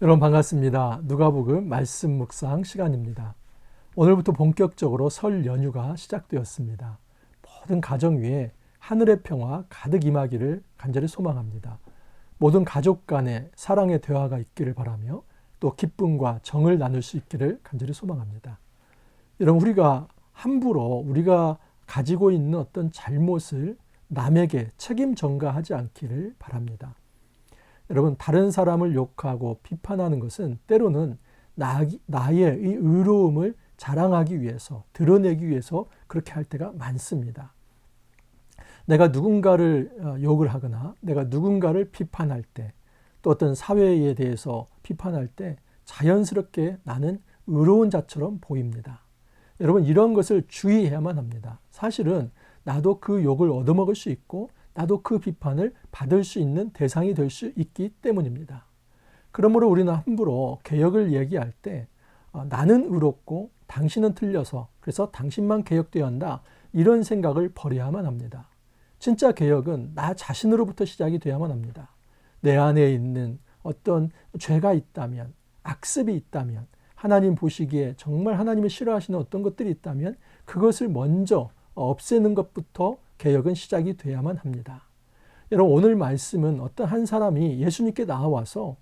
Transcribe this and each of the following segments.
여러분 반갑습니다. 누가복음 말씀 묵상 시간입니다. 오늘부터 본격적으로 설 연휴가 시작되었습니다. 모든 가정 위에 하늘의 평화 가득 임하기를 간절히 소망합니다. 모든 가족 간에 사랑의 대화가 있기를 바라며 또 기쁨과 정을 나눌 수 있기를 간절히 소망합니다. 여러분, 우리가 함부로 우리가 가지고 있는 어떤 잘못을 남에게 책임 전가하지 않기를 바랍니다. 여러분, 다른 사람을 욕하고 비판하는 것은 때로는 나의 이 의로움을 자랑하기 위해서, 드러내기 위해서 그렇게 할 때가 많습니다. 내가 누군가를 욕을 하거나 내가 누군가를 비판할 때, 또 어떤 사회에 대해서 비판할 때 자연스럽게 나는 의로운 자처럼 보입니다. 여러분, 이런 것을 주의해야만 합니다. 사실은 나도 그 욕을 얻어먹을 수 있고 나도 그 비판을 받을 수 있는 대상이 될 수 있기 때문입니다. 그러므로 우리는 함부로 개혁을 얘기할 때 나는 의롭고 당신은 틀려서 그래서 당신만 개혁되어야 한다, 이런 생각을 버려야만 합니다. 진짜 개혁은 나 자신으로부터 시작이 되어야만 합니다. 내 안에 있는 어떤 죄가 있다면, 악습이 있다면, 하나님 보시기에 정말 하나님이 싫어하시는 어떤 것들이 있다면 그것을 먼저 없애는 것부터 개혁은 시작이 돼야만 합니다. 여러분, 오늘 말씀은 어떤 한 사람이 예수님께 나와서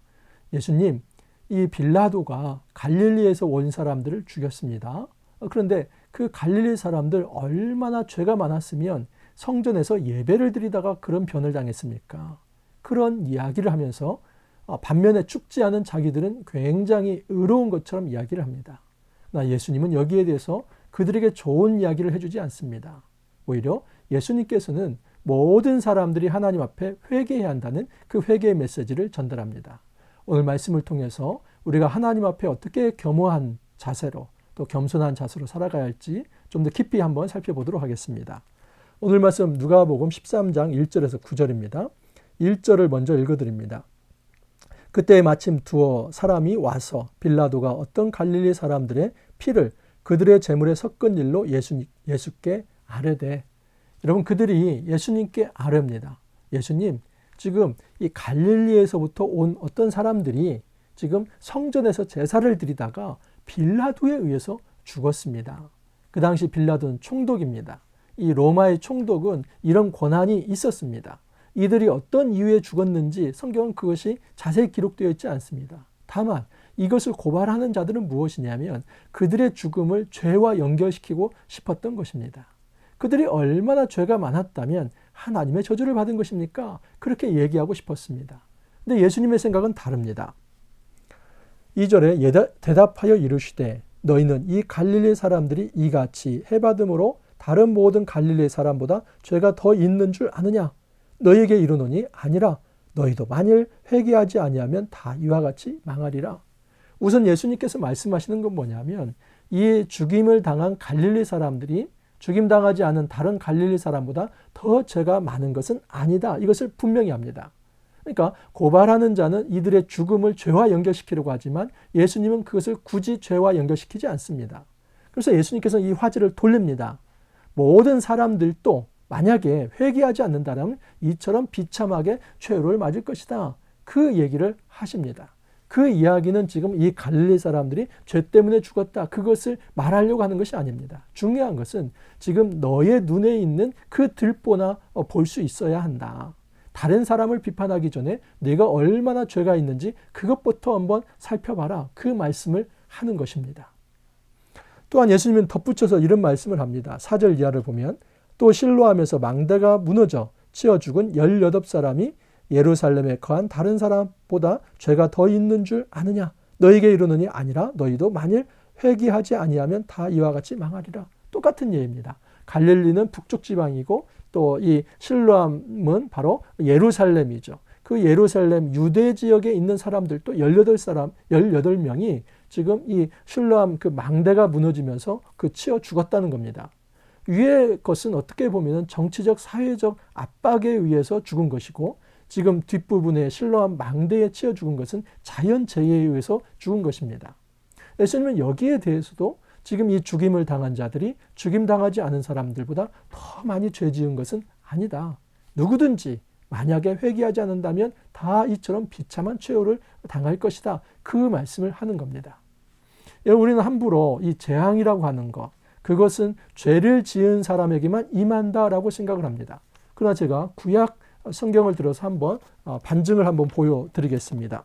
예수님, 이 빌라도가 갈릴리에서 온 사람들을 죽였습니다. 그런데 그 갈릴리 사람들 얼마나 죄가 많았으면 성전에서 예배를 드리다가 그런 변을 당했습니까? 그런 이야기를 하면서 반면에 죽지 않은 자기들은 굉장히 의로운 것처럼 이야기를 합니다. 그러나 예수님은 여기에 대해서 그들에게 좋은 이야기를 해주지 않습니다. 오히려 예수님께서는 모든 사람들이 하나님 앞에 회개해야 한다는 그 회개의 메시지를 전달합니다. 오늘 말씀을 통해서 우리가 하나님 앞에 어떻게 겸허한 자세로 또 겸손한 자세로 살아가야 할지 좀 더 깊이 한번 살펴보도록 하겠습니다. 오늘 말씀 누가복음 13장 1절에서 9절입니다. 1절을 먼저 읽어드립니다. 그때 마침 두어 사람이 와서 빌라도가 어떤 갈릴리 사람들의 피를 그들의 제물에 섞은 일로 예수께 아뢰되. 여러분, 그들이 예수님께 아뢰입니다. 예수님, 지금 이 갈릴리에서부터 온 어떤 사람들이 지금 성전에서 제사를 드리다가 빌라도에 의해서 죽었습니다. 그 당시 빌라도는 총독입니다. 이 로마의 총독은 이런 권한이 있었습니다. 이들이 어떤 이유에 죽었는지 성경은 그것이 자세히 기록되어 있지 않습니다. 다만 이것을 고발하는 자들은 무엇이냐면 그들의 죽음을 죄와 연결시키고 싶었던 것입니다. 그들이 얼마나 죄가 많았다면 하나님의 저주를 받은 것입니까? 그렇게 얘기하고 싶었습니다. 근데 예수님의 생각은 다릅니다. 2절에 대답하여 이르시되 너희는 이 갈릴리 사람들이 이같이 해받음으로 다른 모든 갈릴리 사람보다 죄가 더 있는 줄 아느냐? 너희에게 이르노니 아니라 너희도 만일 회개하지 아니하면 다 이와 같이 망하리라. 우선 예수님께서 말씀하시는 건 뭐냐면 이 죽임을 당한 갈릴리 사람들이 죽임당하지 않은 다른 갈릴리 사람보다 더 죄가 많은 것은 아니다, 이것을 분명히 합니다. 그러니까 고발하는 자는 이들의 죽음을 죄와 연결시키려고 하지만 예수님은 그것을 굳이 죄와 연결시키지 않습니다. 그래서 예수님께서는 이 화제를 돌립니다. 모든 사람들도 만약에 회개하지 않는다면 이처럼 비참하게 최후를 맞을 것이다, 그 얘기를 하십니다. 그 이야기는 지금 이 갈릴리 사람들이 죄 때문에 죽었다, 그것을 말하려고 하는 것이 아닙니다. 중요한 것은 지금 너의 눈에 있는 그 들보나 볼 수 있어야 한다. 다른 사람을 비판하기 전에 내가 얼마나 죄가 있는지 그것부터 한번 살펴봐라, 그 말씀을 하는 것입니다. 또한 예수님은 덧붙여서 이런 말씀을 합니다. 4절 이하를 보면 또 실로암에서 망대가 무너져 치어 죽은 18사람이 예루살렘에 거한 다른 사람보다 죄가 더 있는 줄 아느냐? 너희에게 이르노니 아니라 너희도 만일 회개하지 아니하면 다 이와 같이 망하리라. 똑같은 예입니다. 갈릴리는 북쪽 지방이고 또 이 실로암은 바로 예루살렘이죠. 그 예루살렘 유대 지역에 있는 사람들도 18명이 지금 이 실로암 그 망대가 무너지면서 그 치어 죽었다는 겁니다. 위의 것은 어떻게 보면 정치적, 사회적 압박에 의해서 죽은 것이고 지금 뒷부분에 실로암 망대에 치여 죽은 것은 자연재해에 의해서 죽은 것입니다. 예수님은 여기에 대해서도 지금 이 죽임을 당한 자들이 죽임당하지 않은 사람들보다 더 많이 죄 지은 것은 아니다. 누구든지 만약에 회개하지 않는다면 다 이처럼 비참한 최후를 당할 것이다. 그 말씀을 하는 겁니다. 우리는 함부로 이 재앙이라고 하는 것, 그것은 죄를 지은 사람에게만 임한다라고 생각을 합니다. 그러나 제가 구약 성경을 들어서 한번 반증을 한번 보여드리겠습니다.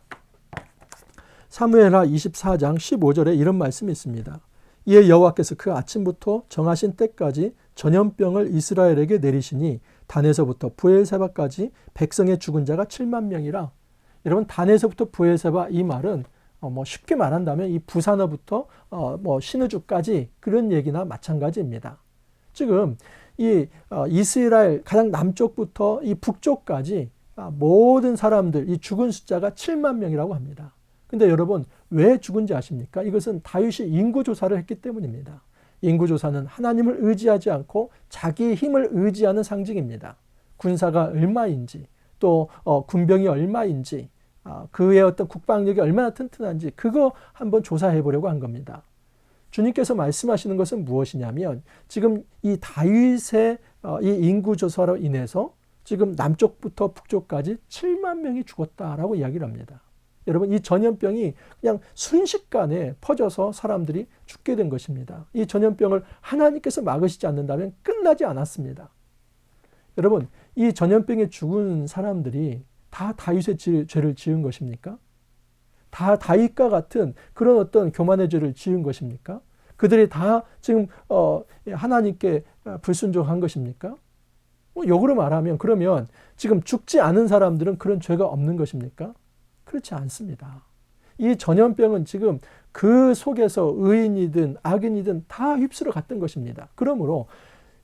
사무엘하 24장 15절에 이런 말씀이 있습니다. 이에 여호와께서 그 아침부터 정하신 때까지 전염병을 이스라엘에게 내리시니 단에서부터 브엘세바까지 백성의 죽은 자가 7만 명이라. 여러분, 단에서부터 브엘세바, 이 말은 쉽게 말한다면 이 부산어부터 신우주까지 그런 얘기나 마찬가지입니다. 지금 이 이스라엘 가장 남쪽부터 이 북쪽까지 모든 사람들, 이 죽은 숫자가 7만 명이라고 합니다. 근데 여러분, 왜 죽은지 아십니까? 이것은 다윗이 인구조사를 했기 때문입니다. 인구조사는 하나님을 의지하지 않고 자기의 힘을 의지하는 상징입니다. 군사가 얼마인지, 또 군병이 얼마인지, 그의 어떤 국방력이 얼마나 튼튼한지 그거 한번 조사해 보려고 한 겁니다. 주님께서 말씀하시는 것은 무엇이냐면, 지금 이 다윗의 이 인구조사로 인해서 지금 남쪽부터 북쪽까지 7만 명이 죽었다라고 이야기를 합니다. 여러분, 이 전염병이 그냥 순식간에 퍼져서 사람들이 죽게 된 것입니다. 이 전염병을 하나님께서 막으시지 않는다면 끝나지 않았습니다. 여러분, 이 전염병에 죽은 사람들이 다 다윗의 죄를 지은 것입니까? 다 다윗과 같은 그런 어떤 교만의 죄를 지은 것입니까? 그들이 다 지금 하나님께 불순종한 것입니까? 역으로 말하면, 그러면 지금 죽지 않은 사람들은 그런 죄가 없는 것입니까? 그렇지 않습니다. 이 전염병은 지금 그 속에서 의인이든 악인이든 다 휩쓸어 갔던 것입니다. 그러므로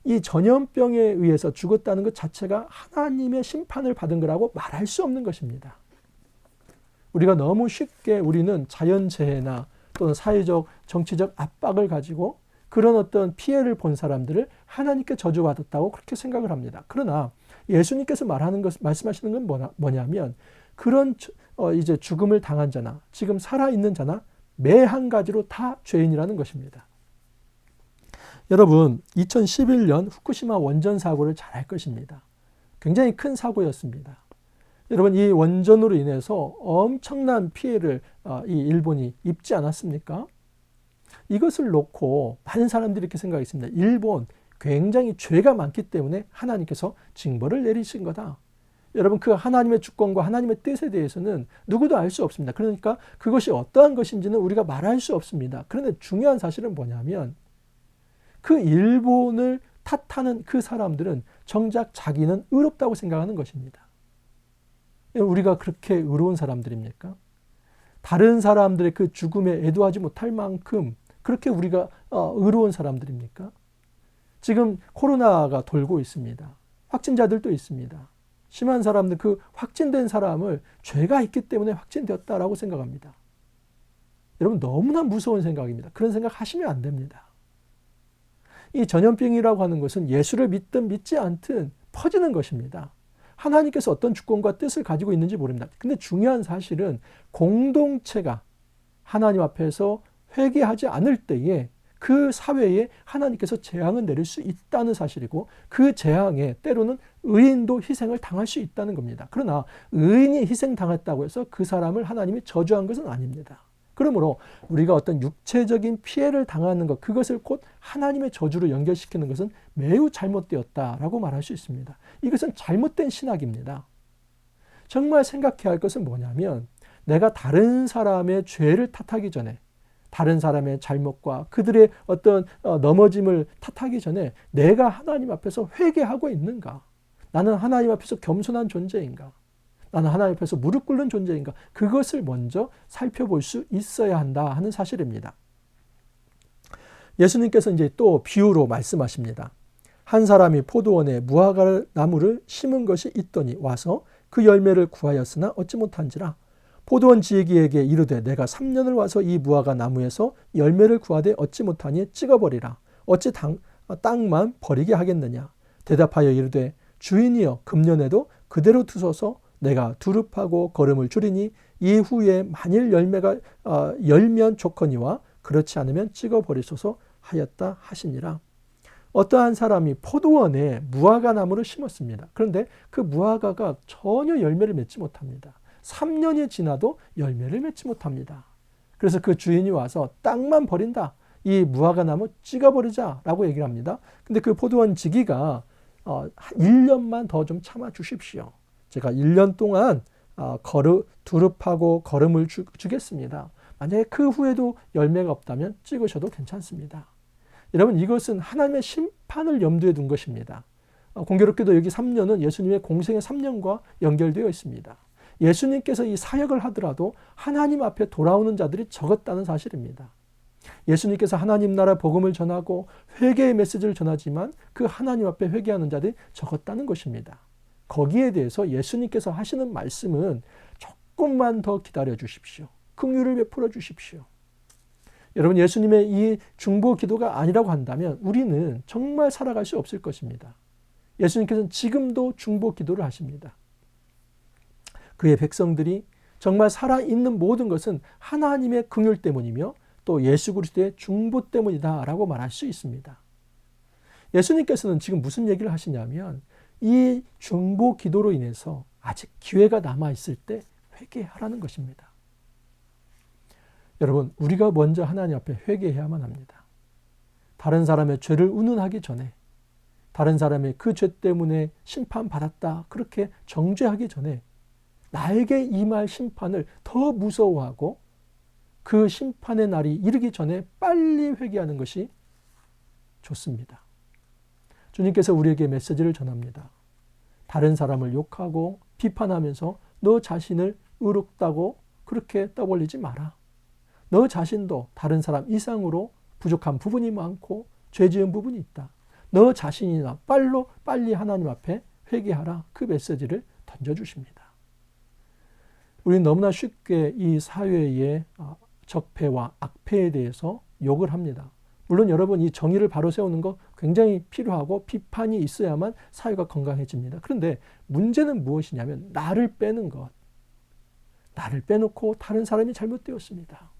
이 전염병에 의해서 죽었다는 것 자체가 하나님의 심판을 받은 거라고 말할 수 없는 것입니다. 우리가 너무 쉽게 우리는 자연재해나 또는 사회적, 정치적 압박을 가지고 그런 어떤 피해를 본 사람들을 하나님께 저주받았다고 그렇게 생각을 합니다. 그러나 예수님께서 말씀하시는 건 뭐냐면, 그런 이제 죽음을 당한 자나 지금 살아있는 자나 매 한 가지로 다 죄인이라는 것입니다. 여러분, 2011년 후쿠시마 원전 사고를 잘 알 것입니다. 굉장히 큰 사고였습니다. 여러분, 이 원전으로 인해서 엄청난 피해를 이 일본이 입지 않았습니까? 이것을 놓고 많은 사람들이 이렇게 생각했습니다. 일본 굉장히 죄가 많기 때문에 하나님께서 징벌을 내리신 거다. 여러분, 그 하나님의 주권과 하나님의 뜻에 대해서는 누구도 알 수 없습니다. 그러니까 그것이 어떠한 것인지는 우리가 말할 수 없습니다. 그런데 중요한 사실은 뭐냐면, 그 일본을 탓하는 그 사람들은 정작 자기는 의롭다고 생각하는 것입니다. 우리가 그렇게 의로운 사람들입니까? 다른 사람들의 그 죽음에 애도하지 못할 만큼 그렇게 우리가 의로운 사람들입니까? 지금 코로나가 돌고 있습니다. 확진자들도 있습니다. 심한 사람들, 그 확진된 사람을 죄가 있기 때문에 확진되었다라고 생각합니다. 여러분, 너무나 무서운 생각입니다. 그런 생각 하시면 안 됩니다. 이 전염병이라고 하는 것은 예수를 믿든 믿지 않든 퍼지는 것입니다. 하나님께서 어떤 주권과 뜻을 가지고 있는지 모릅니다. 근데 중요한 사실은 공동체가 하나님 앞에서 회개하지 않을 때에 그 사회에 하나님께서 재앙을 내릴 수 있다는 사실이고, 그 재앙에 때로는 의인도 희생을 당할 수 있다는 겁니다. 그러나 의인이 희생당했다고 해서 그 사람을 하나님이 저주한 것은 아닙니다. 그러므로 우리가 어떤 육체적인 피해를 당하는 것, 그것을 곧 하나님의 저주로 연결시키는 것은 매우 잘못되었다라고 말할 수 있습니다. 이것은 잘못된 신학입니다. 정말 생각해야 할 것은 뭐냐면, 내가 다른 사람의 죄를 탓하기 전에, 다른 사람의 잘못과 그들의 어떤 넘어짐을 탓하기 전에 내가 하나님 앞에서 회개하고 있는가? 나는 하나님 앞에서 겸손한 존재인가? 나는 하나님 앞에서 무릎 꿇는 존재인가? 그것을 먼저 살펴볼 수 있어야 한다 하는 사실입니다. 예수님께서 이제 또 비유로 말씀하십니다. 한 사람이 포도원에 무화과 나무를 심은 것이 있더니 와서 그 열매를 구하였으나 얻지 못한지라. 포도원 지기에게 이르되 내가 3년을 와서 이 무화과 나무에서 열매를 구하되 얻지 못하니 찍어버리라. 어찌 땅만 버리게 하겠느냐. 대답하여 이르되 주인이여, 금년에도 그대로 두소서. 내가 두릅하고 거름을 줄이니 이후에 만일 열매가 열면 좋거니와 그렇지 않으면 찍어버리소서 하였다 하시니라. 어떠한 사람이 포도원에 무화과 나무를 심었습니다. 그런데 그 무화과가 전혀 열매를 맺지 못합니다. 3년이 지나도 열매를 맺지 못합니다. 그래서 그 주인이 와서 땅만 버린다. 이 무화과 나무 찍어버리자라고 얘기를 합니다. 근데 그 포도원 지기가 1년만 더 좀 참아 주십시오. 제가 1년 동안 두릅하고 거름을 주겠습니다. 만약에 그 후에도 열매가 없다면 찍으셔도 괜찮습니다. 여러분, 이것은 하나님의 심판을 염두에 둔 것입니다. 공교롭게도 여기 3년은 예수님의 공생의 3년과 연결되어 있습니다. 예수님께서 이 사역을 하더라도 하나님 앞에 돌아오는 자들이 적었다는 사실입니다. 예수님께서 하나님 나라 복음을 전하고 회개의 메시지를 전하지만 그 하나님 앞에 회개하는 자들이 적었다는 것입니다. 거기에 대해서 예수님께서 하시는 말씀은 조금만 더 기다려 주십시오. 긍휼을 베풀어 주십시오. 여러분, 예수님의 이 중보 기도가 아니라고 한다면 우리는 정말 살아갈 수 없을 것입니다. 예수님께서는 지금도 중보 기도를 하십니다. 그의 백성들이 정말 살아있는 모든 것은 하나님의 긍휼 때문이며 또 예수 그리스도의 중보 때문이다라고 말할 수 있습니다. 예수님께서는 지금 무슨 얘기를 하시냐면 이 중보 기도로 인해서 아직 기회가 남아있을 때 회개하라는 것입니다. 여러분, 우리가 먼저 하나님 앞에 회개해야만 합니다. 다른 사람의 죄를 운운하기 전에, 다른 사람의 그 죄 때문에 심판받았다 그렇게 정죄하기 전에 나에게 임할 심판을 더 무서워하고 그 심판의 날이 이르기 전에 빨리 회개하는 것이 좋습니다. 주님께서 우리에게 메시지를 전합니다. 다른 사람을 욕하고 비판하면서 너 자신을 의롭다고 그렇게 떠벌리지 마라. 너 자신도 다른 사람 이상으로 부족한 부분이 많고 죄 지은 부분이 있다. 너 자신이나 빨리 하나님 앞에 회개하라. 그 메시지를 던져주십니다. 우리는 너무나 쉽게 이 사회의 적폐와 악폐에 대해서 욕을 합니다. 물론 여러분, 이 정의를 바로 세우는 거 굉장히 필요하고 비판이 있어야만 사회가 건강해집니다. 그런데 문제는 무엇이냐면 나를 빼는 것. 나를 빼놓고 다른 사람이 잘못되었습니다.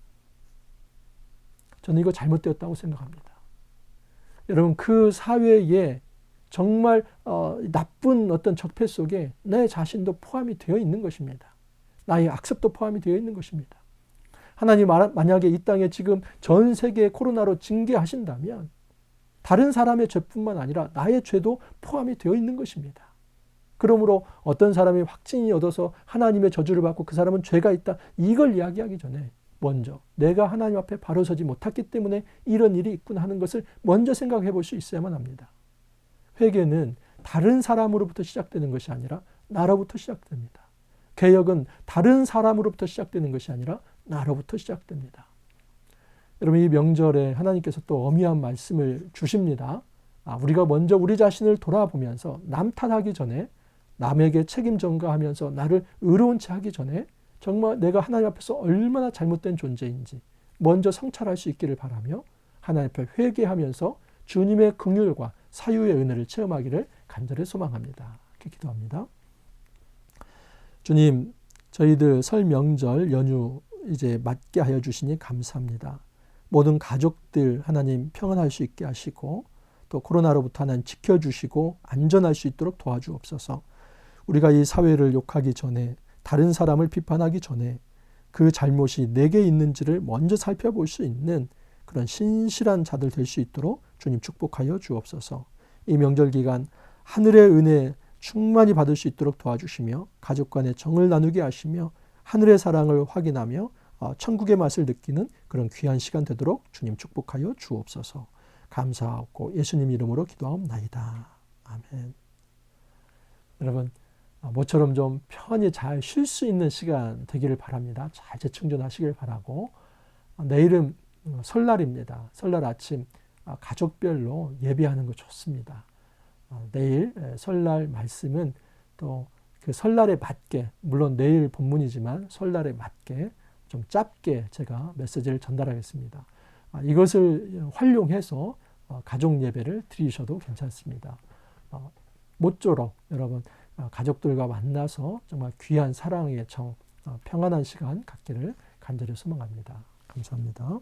저는 이거 잘못되었다고 생각합니다. 여러분, 그 사회에 정말 나쁜 어떤 적폐 속에 내 자신도 포함이 되어 있는 것입니다. 나의 악습도 포함이 되어 있는 것입니다. 하나님 만약에 이 땅에 지금 전 세계 코로나로 징계하신다면 다른 사람의 죄뿐만 아니라 나의 죄도 포함이 되어 있는 것입니다. 그러므로 어떤 사람이 확진이 얻어서 하나님의 저주를 받고 그 사람은 죄가 있다, 이걸 이야기하기 전에 먼저 내가 하나님 앞에 바로 서지 못했기 때문에 이런 일이 있구나 하는 것을 먼저 생각해 볼 수 있어야만 합니다. 회개는 다른 사람으로부터 시작되는 것이 아니라 나로부터 시작됩니다. 개혁은 다른 사람으로부터 시작되는 것이 아니라 나로부터 시작됩니다. 여러분, 이 명절에 하나님께서 또 어미한 말씀을 주십니다. 우리가 먼저 우리 자신을 돌아보면서 남 탓하기 전에, 남에게 책임 전가하면서 나를 의로운 채 하기 전에 정말 내가 하나님 앞에서 얼마나 잘못된 존재인지 먼저 성찰할 수 있기를 바라며 하나님 앞에 회개하면서 주님의 긍휼과 사유의 은혜를 체험하기를 간절히 소망합니다. 이렇게 기도합니다. 주님, 저희들 설 명절 연휴 이제 맞게 하여 주시니 감사합니다. 모든 가족들 하나님 평안할 수 있게 하시고 또 코로나로부터 하나님 지켜주시고 안전할 수 있도록 도와주옵소서. 우리가 이 사회를 욕하기 전에, 다른 사람을 비판하기 전에 그 잘못이 내게 있는지를 먼저 살펴볼 수 있는 그런 신실한 자들 될 수 있도록 주님 축복하여 주옵소서. 이 명절 기간 하늘의 은혜 충만히 받을 수 있도록 도와주시며 가족 간의 정을 나누게 하시며 하늘의 사랑을 확인하며 천국의 맛을 느끼는 그런 귀한 시간 되도록 주님 축복하여 주옵소서. 감사하고 예수님 이름으로 기도하옵나이다. 아멘. 여러분, 모처럼 좀 편히 잘 쉴 수 있는 시간 되기를 바랍니다. 잘 재충전하시길 바라고, 내일은 설날입니다. 설날 아침 가족별로 예배하는 거 좋습니다. 내일 설날 말씀은 또 그 설날에 맞게, 물론 내일 본문이지만 설날에 맞게 좀 짧게 제가 메시지를 전달하겠습니다. 이것을 활용해서 가족 예배를 드리셔도 괜찮습니다. 모쪼록 여러분 가족들과 만나서 정말 귀한 사랑의 정, 평안한 시간 갖기를 간절히 소망합니다. 감사합니다.